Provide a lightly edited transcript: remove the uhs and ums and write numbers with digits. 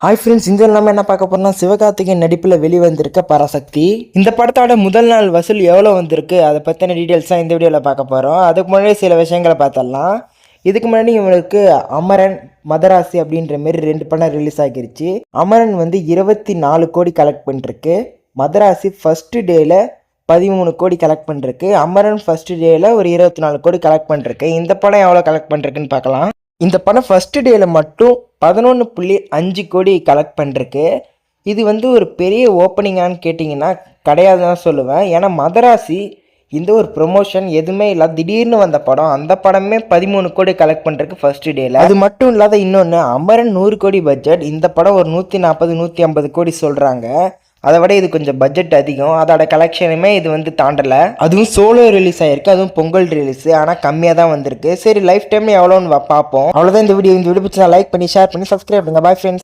Hi friends, இந்த நம்ம என்ன பார்க்க போறோம்னா சிவகார்த்திகேயன் நடிப்பில் வெளிவந்திருக்க பராசக்தி. இந்த படத்தோட முதல் நாள் வசூல் எவ்வளோ வந்திருக்கு அதை பற்றின டீட்டெயில்ஸ் தான் இந்த வீடியோவில் பார்க்க போகிறோம். அதுக்கு முன்னாடி சில விஷயங்களை பார்த்தரலாம். இதுக்கு முன்னாடி இவங்களுக்கு அமரன், மதராசி அப்படின்ற மாரி 2 படம் ரிலீஸ் ஆகிருச்சு. அமரன் வந்து 24 கோடி கலெக்ட் பண்ணிருக்கு. மதராசி ஃபர்ஸ்ட் டேயில் 13 கோடி கலெக்ட் பண்ணிருக்கு. அமரன் ஃபர்ஸ்ட் டேயில் ஒரு 24 கோடி கலெக்ட் பண்ணிருக்கு. இந்த படம் எவ்வளோ கலெக்ட் பண்ணிருக்குன்னு பார்க்கலாம். இந்த படம் ஃபர்ஸ்ட் டேயில் மட்டும் 11.5 கோடி கலெக்ட் பண்ணிருக்கு. இது வந்து ஒரு பெரிய ஓப்பனிங்கான்னு கேட்டிங்கன்னா கிடையாதுன்னு தான் சொல்லுவேன். ஏன்னா மதராசி இந்த ஒரு ப்ரொமோஷன் எதுவுமே இல்லாத திடீர்னு வந்த படம். அந்த படமே 13 கோடி கலெக்ட் பண்ணிருக்கு ஃபர்ஸ்ட் டேயில். அது மட்டும் இல்லாத இன்னொன்று, அமரன் 100 கோடி பட்ஜெட், இந்த படம் ஒரு 140-150 கோடி சொல்கிறாங்க. அதை விட இது கொஞ்சம் பட்ஜெட் அதிகம். அதோட கலெக்ஷனுமே இது வந்து தாண்டலை. அதுவும் சோலோ ரிலீஸ் ஆகிருக்கு, அதுவும் பொங்கல் ரிலீஸ். ஆனால் கம்மியாக தான் வந்திருக்கு. சரி, லைஃப் டைமில் எவ்வளோன்னு பார்ப்போம். அவ்வளோதான் இந்த வீடியோ. பிடிச்சா லைக் பண்ணி ஷேர் பண்ணி சப்ஸ்கிரைப் பண்ணுங்க. Bye friends.